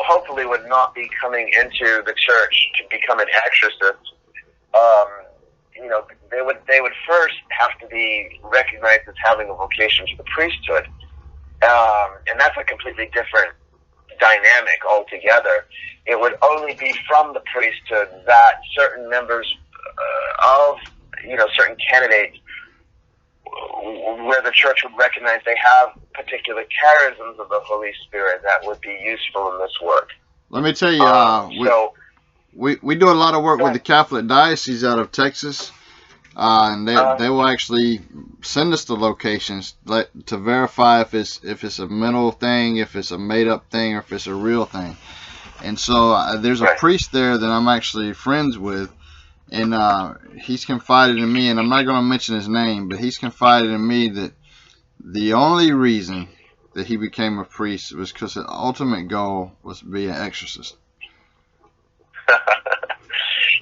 hopefully would not be coming into the church to become an exorcist. They would first have to be recognized as having a vocation to the priesthood, and that's a completely different dynamic altogether. It would only be from the priesthood that certain members of certain candidates, where the church would recognize they have particular charisms of the Holy Spirit that would be useful in this work. Let me tell you, we do a lot of work with the Catholic Diocese out of Texas, and they will actually send us the locations to verify if it's a mental thing, if it's a made up thing, or if it's a real thing. And so there's a priest there that I'm actually friends with, and he's confided in me, and I'm not going to mention his name, but he's confided in me that the only reason that he became a priest was because the ultimate goal was to be an exorcist.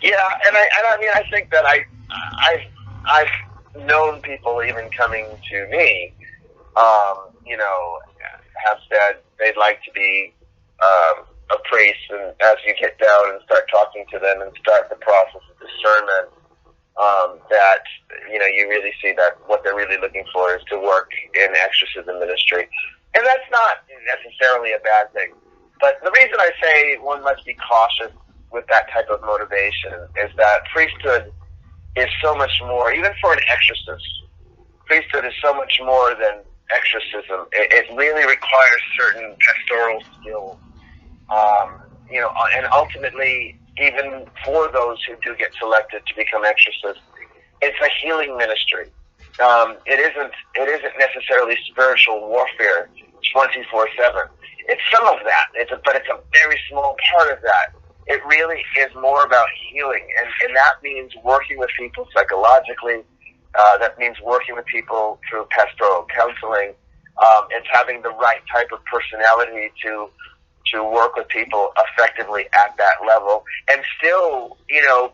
Yeah, and I think that I've known people even coming to me, have said they'd like to be a priest, and as you get down and start talking to them and start the process of discernment, that you really see that what they're really looking for is to work in exorcism ministry, and that's not necessarily a bad thing. But the reason I say one must be cautious with that type of motivation is that priesthood is so much more, even for an exorcist. Priesthood is so much more than exorcism. It really requires certain pastoral skills. And ultimately, even for those who do get selected to become exorcists, it's a healing ministry. It isn't necessarily spiritual warfare 24/7. It's some of that, but it's a very small part of that. It really is more about healing, and that means working with people psychologically. That means working with people through pastoral counseling. It's having the right type of personality to work with people effectively at that level, and still,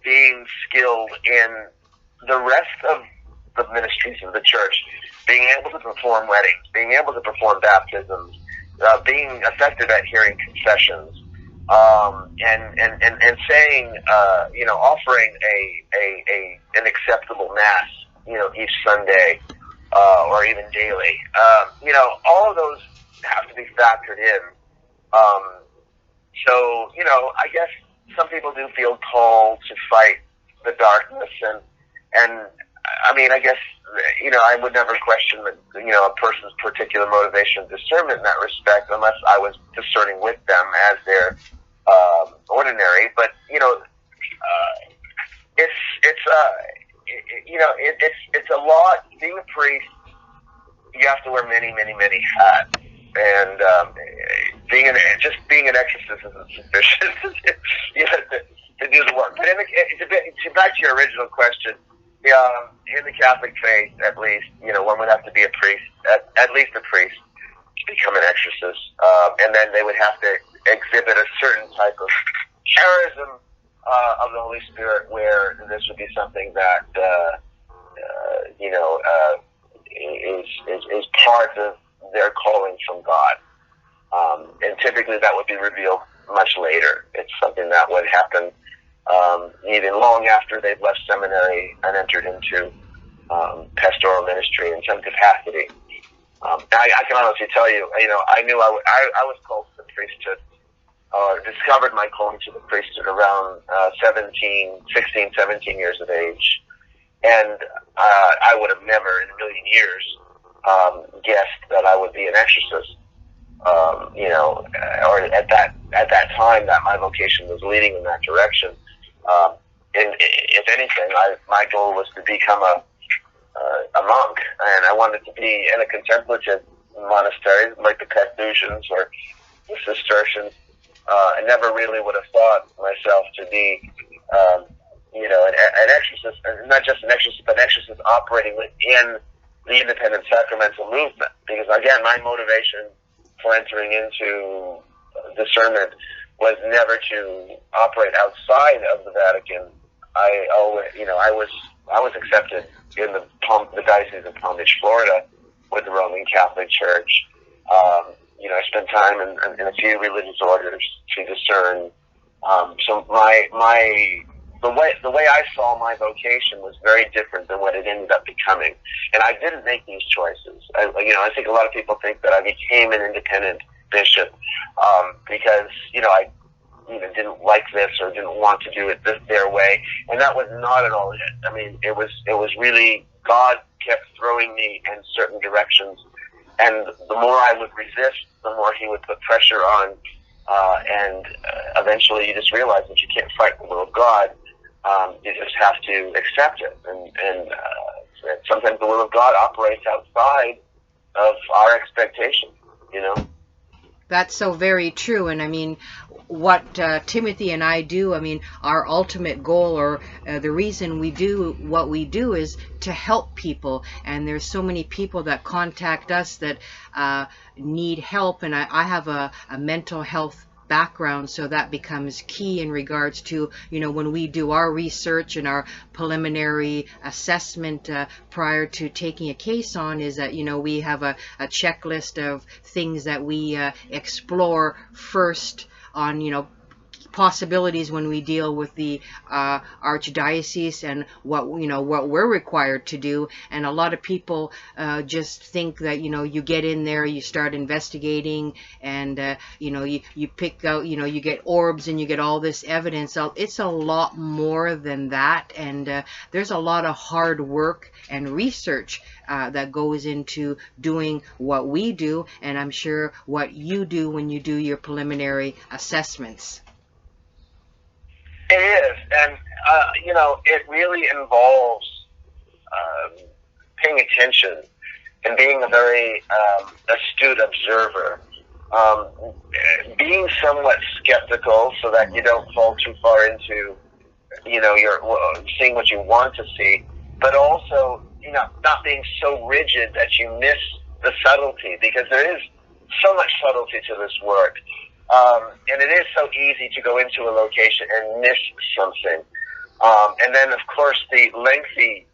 being skilled in the rest of the ministries of the church, being able to perform weddings, being able to perform baptisms, being effective at hearing confessions, and saying, offering an acceptable mass, each Sunday, or even daily. All of those have to be factored in. I guess some people do feel called to fight the darkness, and I guess, I would never question a person's particular motivation and discernment in that respect, unless I was discerning with them as their ordinary. But it's a lot. Being a priest, you have to wear many, many, many hats, and being an exorcist isn't sufficient. You have to do the work. But back to your original question, in the Catholic faith, at least, one would have to be a priest, at least a priest, to become an exorcist, and then they would have to exhibit a certain type of charism of the Holy Spirit, where this would be something that is part of their calling from God, and typically that would be revealed much later. It's something that would happen even long after they've left seminary and entered into pastoral ministry in some capacity. I can honestly tell you, I knew I was called to the priesthood, discovered my calling to the priesthood around 16, 17 years of age. And I would have never in a million years guessed that I would be an exorcist. Or at that time that my vocation was leading in that direction. And if anything, my goal was to become a monk, and I wanted to be in a contemplative monastery like the Carthusians or the Cistercians. I never really would have thought myself to be, an exorcist, not just an exorcist, but an exorcist operating within the independent sacramental movement. Because again, my motivation for entering into discernment was never to operate outside of the Vatican. I was accepted in the Diocese of Palm Beach, Florida, with the Roman Catholic Church. I spent time in a few religious orders to discern. So the way I saw my vocation was very different than what it ended up becoming. And I didn't make these choices. I think a lot of people think that I became an independent bishop because I didn't like this or didn't want to do it their way, and that was not at all it. I mean, it was really God kept throwing me in certain directions, and the more I would resist, the more He would put pressure on, and eventually you just realize that you can't fight the will of God. You just have to accept it, and sometimes the will of God operates outside of our expectation. That's so very true. And I mean, what Timothy and I do, I mean, our ultimate goal, or the reason we do what we do, is to help people. And there's so many people that contact us that need help. And I have a mental health background, so that becomes key in regards to, when we do our research and our preliminary assessment prior to taking a case on, is that, we have a checklist of things that we explore first on, possibilities when we deal with the archdiocese and what we're required to do. And a lot of people just think that you get in there, you start investigating, and you pick out, you get orbs and you get all this evidence. It's a lot more than that, and there's a lot of hard work and research that goes into doing what we do, and I'm sure what you do when you do your preliminary assessments. It is, and it really involves paying attention and being a very astute observer, being somewhat skeptical so that you don't fall too far into, you're seeing what you want to see, but also, not being so rigid that you miss the subtlety, because there is so much subtlety to this work. And it is so easy to go into a location and miss something. And then, of course, the lengthy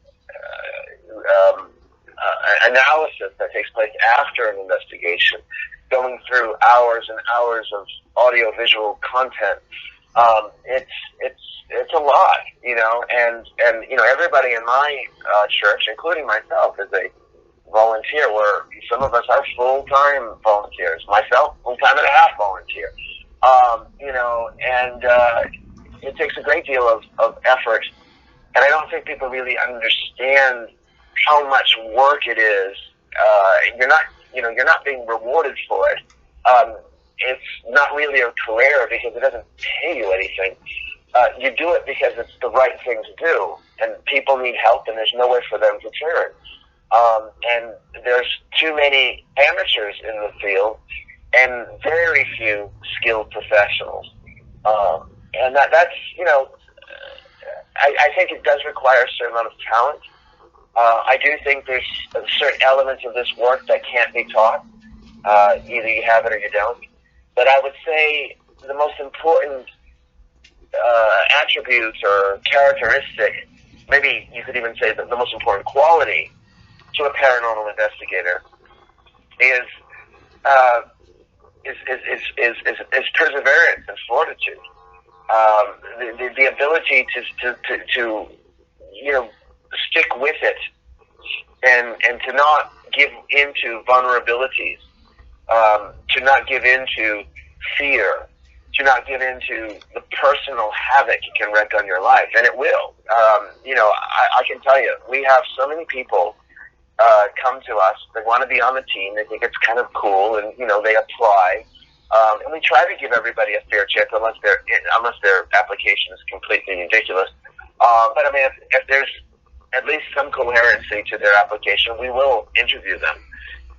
analysis that takes place after an investigation, going through hours and hours of audio-visual content. It's a lot, and everybody in my church, including myself, is a volunteer, where some of us are full-time volunteers, myself, full-time and a half volunteer, and it takes a great deal of effort, and I don't think people really understand how much work it is. You're not being rewarded for it. It's not really a career because it doesn't pay you anything. You do it because it's the right thing to do, and people need help, and there's nowhere for them to turn. And there's too many amateurs in the field and very few skilled professionals. And that's, I think it does require a certain amount of talent. I do think there's certain elements of this work that can't be taught. Either you have it or you don't. But I would say the most important attribute or characteristic, maybe you could even say that the most important quality to a paranormal investigator is perseverance and fortitude. The ability to stick with it and to not give into vulnerabilities, to not give into fear, to not give into the personal havoc it can wreak on your life, and it will. I can tell you, we have so many people come to us. They want to be on the team. They think it's kind of cool, and they apply. And we try to give everybody a fair chance, unless their application is completely ridiculous. But I mean, if there's at least some coherency to their application, we will interview them.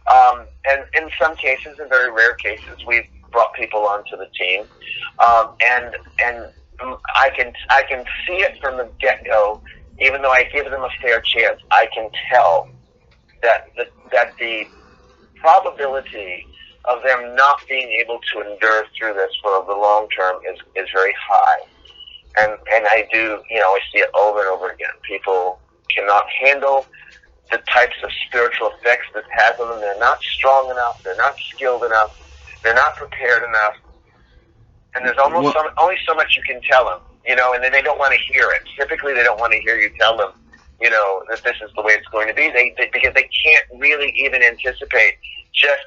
And in some cases, in very rare cases, we've brought people onto the team, and I can see it from the get-go. Even though I give them a fair chance, I can tell that the probability of them not being able to endure through this for the long term is very high. And I do, I see it over and over again. People cannot handle the types of spiritual effects this has on them. They're not strong enough. They're not skilled enough. They're not prepared enough. And there's only so much you can tell them, and then they don't want to hear it. Typically, they don't want to hear you tell them, that this is the way it's going to be. Because they can't really even anticipate just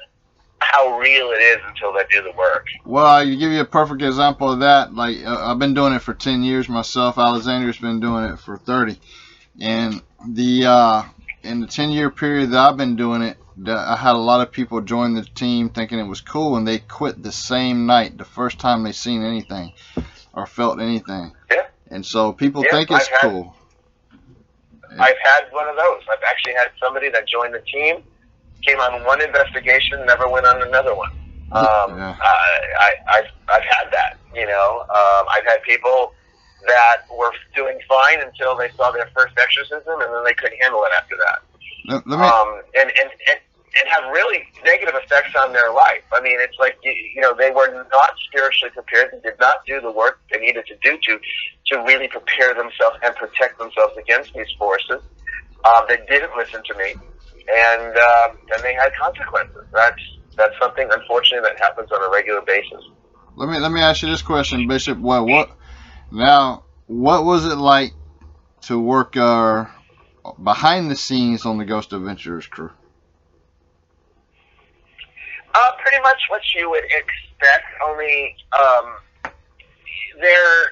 how real it is until they do the work. Well, I give you a perfect example of that. Like, I've been doing it for 10 years myself. Alexander's been doing it for 30. And in the 10-year period that I've been doing it, I had a lot of people join the team thinking it was cool, and they quit the same night, the first time they seen anything or felt anything. Yeah. And so people think it's cool. I've had one of those. I've actually had somebody that joined the team, came on one investigation, never went on another one. I've had that. I've had people that were doing fine until they saw their first exorcism, and then they couldn't handle it after that. And have really negative effects on their life. I mean, it's like, they were not spiritually prepared. They did not do the work they needed to do to really prepare themselves and protect themselves against these forces. They didn't listen to me, and then they had consequences. That's something, unfortunately, that happens on a regular basis. Let me ask you this question, Bishop. What was it like to work behind the scenes on the Ghost Adventurers crew? Pretty much what you would expect, only Aaron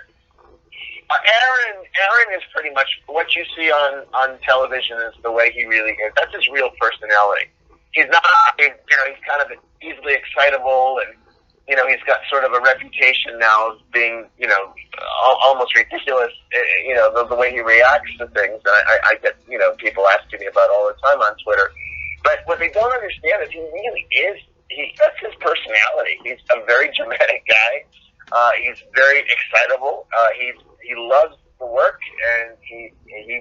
is pretty much what you see on television is the way he really is. That's his real personality. He's not, he's kind of easily excitable, and, he's got sort of a reputation now of being, almost ridiculous, the way he reacts to things. And I get, people asking me about it all the time on Twitter. But what they don't understand is he really is, that's his personality. He's a very dramatic guy. He's very excitable. He loves the work, and he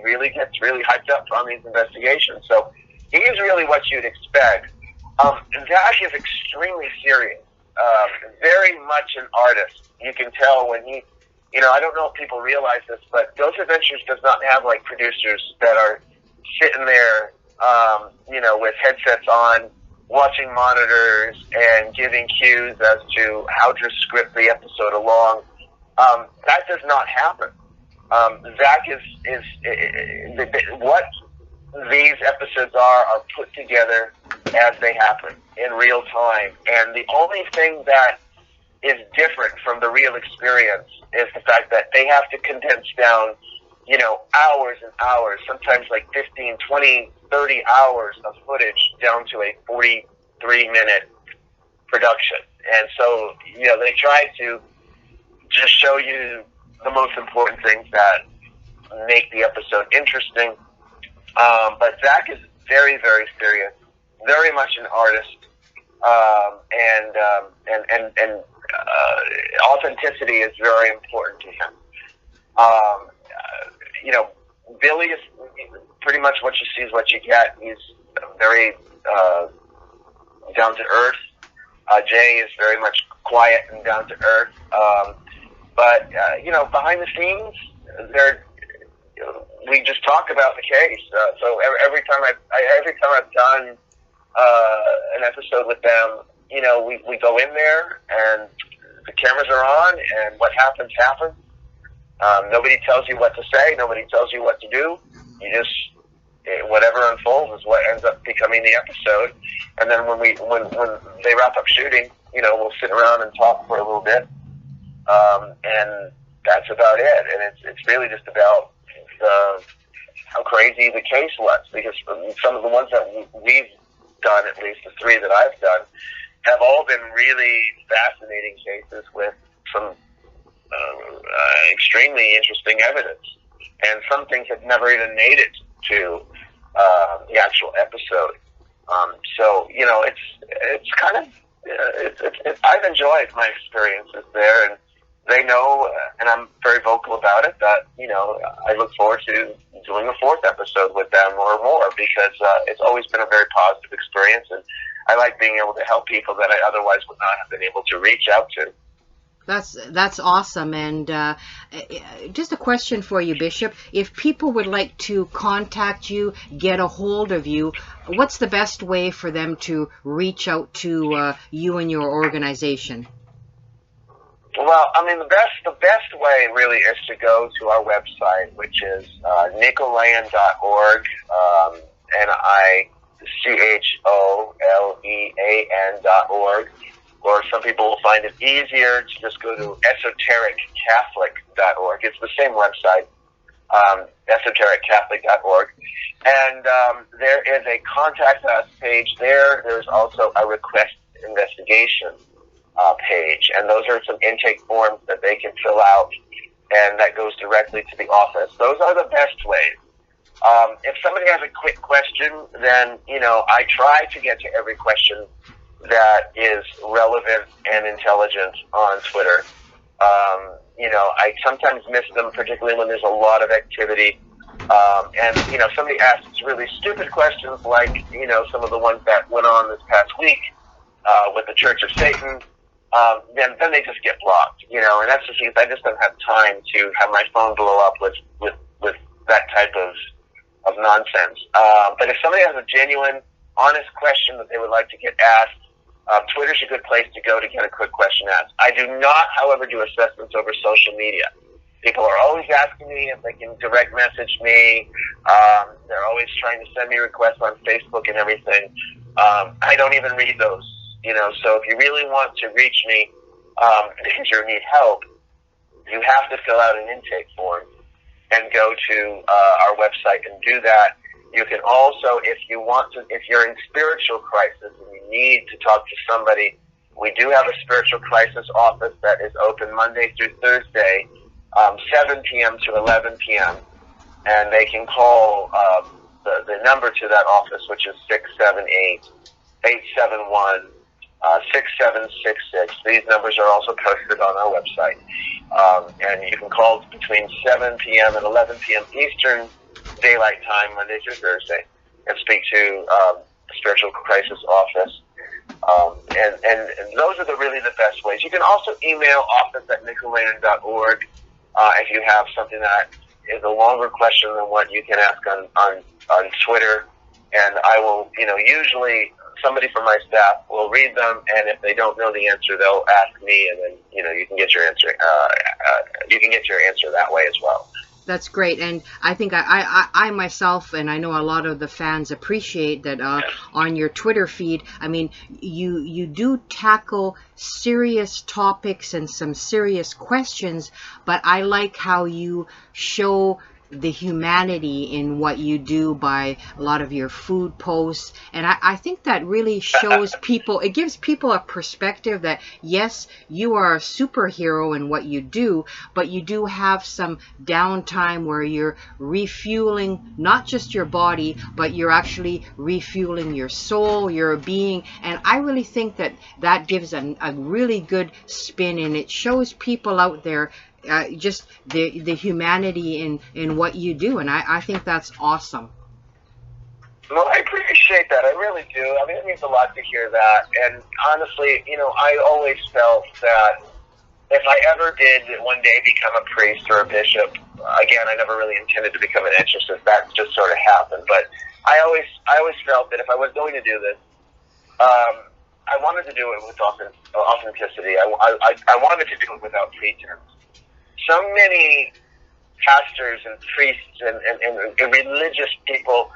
really gets really hyped up on these investigations. So he is really what you'd expect. Zach is extremely serious. Very much an artist. You can tell when he, I don't know if people realize this, but Ghost Adventures does not have like producers that are sitting there, with headsets on, watching monitors and giving cues as to how to script the episode along. That does not happen. Zach is what these episodes are put together as they happen in real time. And the only thing that is different from the real experience is the fact that they have to condense down, hours and hours, sometimes like 15, 20, 30 hours of footage down to a 43-minute production. And so, they try to just show you the most important things that make the episode interesting. But Zach is very, very serious, very much an artist, and authenticity is very important to him. Billy is pretty much what you see is what you get. He's very down to earth. Jay is very much quiet and down to earth. But behind the scenes, we just talk about the case. So every time I've done an episode with them, we go in there and the cameras are on, and what happens. Nobody tells you what to say. Nobody tells you what to do. You just, whatever unfolds is what ends up becoming the episode. And then when they wrap up shooting, we'll sit around and talk for a little bit. And that's about it. And it's really just about how crazy the case was, because some of the ones that we've done, at least the 3 that I've done, have all been really fascinating cases with some extremely interesting evidence. And some things have never even made it to the actual episode. So, you know, it's kind of, I've enjoyed my experiences there, and they know, and I'm very vocal about it, that, you know, I look forward to doing a 4th episode with them or more, because it's always been a very positive experience, and I like being able to help people that I otherwise would not have been able to reach out to. That's awesome. And just a question for you, Bishop. If people would like to contact you, get a hold of you, what's the best way for them to reach out to you and your organization? Well, I mean, the best way really is to go to our website, which is Nicholean.org, Nicholean.org. Or some people will find it easier to just go to esotericcatholic.org. It's the same website, esotericcatholic.org. And there is a contact us page there. There's also a request investigation page. And those are some intake forms that they can fill out, and that goes directly to the office. Those are the best ways. If somebody has a quick question, then, you know, I try to get to every question that is relevant and intelligent on Twitter. You know, I sometimes miss them, particularly when there's a lot of activity. And, you know, somebody asks really stupid questions like, you know, some of the ones that went on this past week with the Church of Satan, then they just get blocked, you know, and that's just because I just don't have time to have my phone blow up with that type of nonsense. But if somebody has a genuine, honest question that they would like to get asked, Twitter's a good place to go to get a quick question asked. I do not, however, do assessments over social media. People are always asking me if they can direct message me. They're always trying to send me requests on Facebook and everything. I don't even read those, you know. So if you really want to reach me because you need help, you have to fill out an intake form and go to our website and do that. You can also, if you're in spiritual crisis and you need to talk to somebody, we do have a spiritual crisis office that is open Monday through Thursday, 7 p.m. to 11 p.m. And they can call the number to that office, which is 678-871-6766. These numbers are also posted on our website. And you can call between 7 p.m. and 11 p.m. Eastern Daylight Time, Monday through Thursday, and speak to the Spiritual Crisis Office. And those are really the best ways. You can also email office@nicholean.org if you have something that is a longer question than what you can ask on Twitter. And I will, you know, usually somebody from my staff will read them, and if they don't know the answer, they'll ask me, and then, you know, you can get your answer. You can get your answer that way as well. That's great, and I think I myself, and I know a lot of the fans appreciate that on your Twitter feed. I mean, you do tackle serious topics and some serious questions, but I like how you show the humanity in what you do by a lot of your food posts, and I think that really shows people, it gives people a perspective that yes, you are a superhero in what you do, but you do have some downtime where you're refueling not just your body, but you're actually refueling your soul, your being, and I really think that gives a really good spin, and it shows people out there just the humanity in what you do, and I think that's awesome. Well, I appreciate that. I really do. I mean, it means a lot to hear that. And honestly, you know, I always felt that if I ever did one day become a priest or a bishop, again, I never really intended to become an exorcist. That just sort of happened. But I always felt that if I was going to do this, I wanted to do it with authenticity. I wanted to do it without pretense. So many pastors and priests and religious people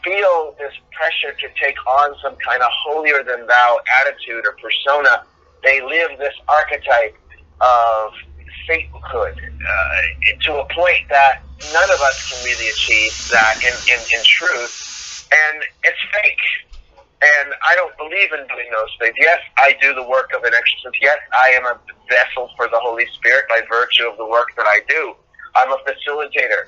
feel this pressure to take on some kind of holier-than-thou attitude or persona. They live this archetype of sainthood to a point that none of us can really achieve that in truth, and it's fake. And I don't believe in doing those things. Yes, I do the work of an exorcist. Yes, I am a vessel for the Holy Spirit by virtue of the work that I do. I'm a facilitator.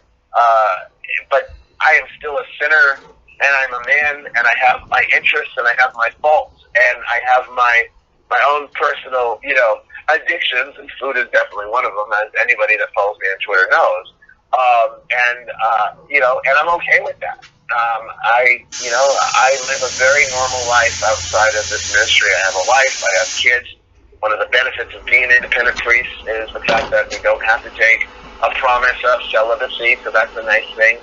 But I am still a sinner, and I'm a man, and I have my interests, and I have my faults, and I have my own personal, addictions, and food is definitely one of them, as anybody that follows me on Twitter knows. And I'm okay with that. I live a very normal life outside of this ministry. I have a wife. I have kids. One of the benefits of being an independent priest is the fact that we don't have to take a promise of celibacy, so that's a nice thing.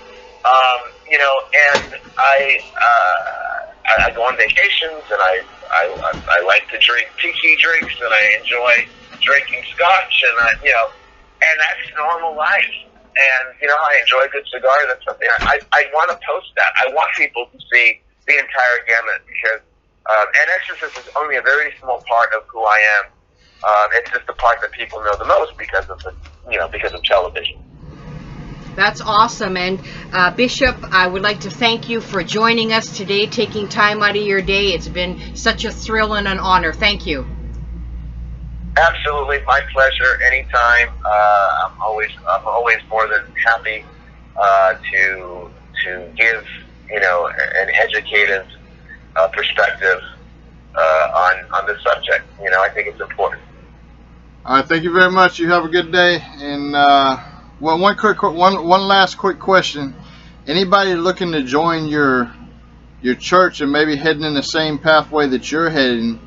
And I go on vacations, and I like to drink tiki drinks, and I enjoy drinking scotch, and and that's normal life. And, I enjoy a good cigar. That's something I want to post that. I want people to see the entire gamut, because and exorcism is only a very small part of who I am. It's just the part that people know the most because of because of television. That's awesome. And Bishop, I would like to thank you for joining us today, taking time out of your day. It's been such a thrill and an honor. Thank you. Absolutely, my pleasure. Anytime. I'm always more than happy to give an educated perspective on the subject. I think it's important. All right, thank you very much. You have a good day. And one last quick question: anybody looking to join your church and maybe heading in the same pathway that you're heading,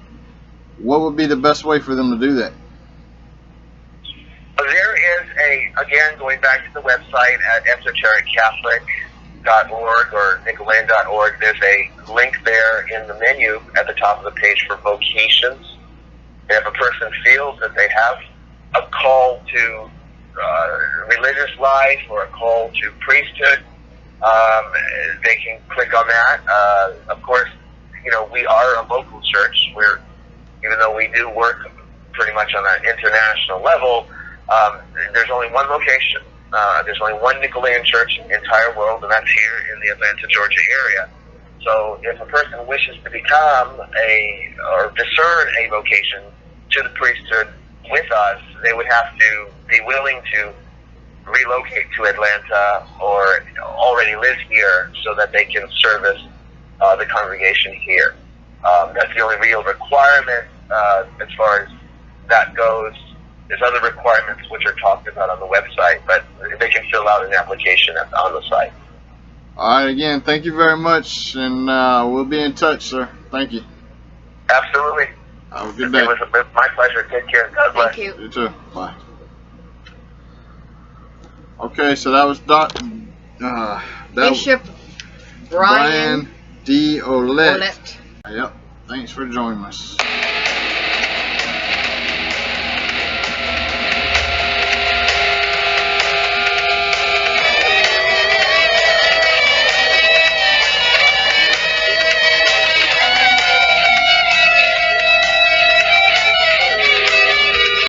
what would be the best way for them to do that? There is again, going back to the website at esotericcatholic.org or Nicholean.org, there's a link there in the menu at the top of the page for vocations. If a person feels that they have a call to religious life or a call to priesthood, they can click on that. Of course, we are a local church. Even though we do work pretty much on an international level, there's only one location. There's only one Nicholean church in the entire world, and that's here in the Atlanta, Georgia area. So if a person wishes to become or discern a vocation to the priesthood with us, they would have to be willing to relocate to Atlanta or already live here so that they can service the congregation here. That's the only real requirement as far as that goes. There's other requirements which are talked about on the website, but they can fill out an application on the site. All right, again, thank you very much, and we'll be in touch, sir. Thank you. Absolutely. Have a good day. It was my pleasure. Take care. God bless. Thank you. You too. Bye. Okay, so that was Bishop Bryan D. Ouellette. Ouellette. Yep. Thanks for joining us.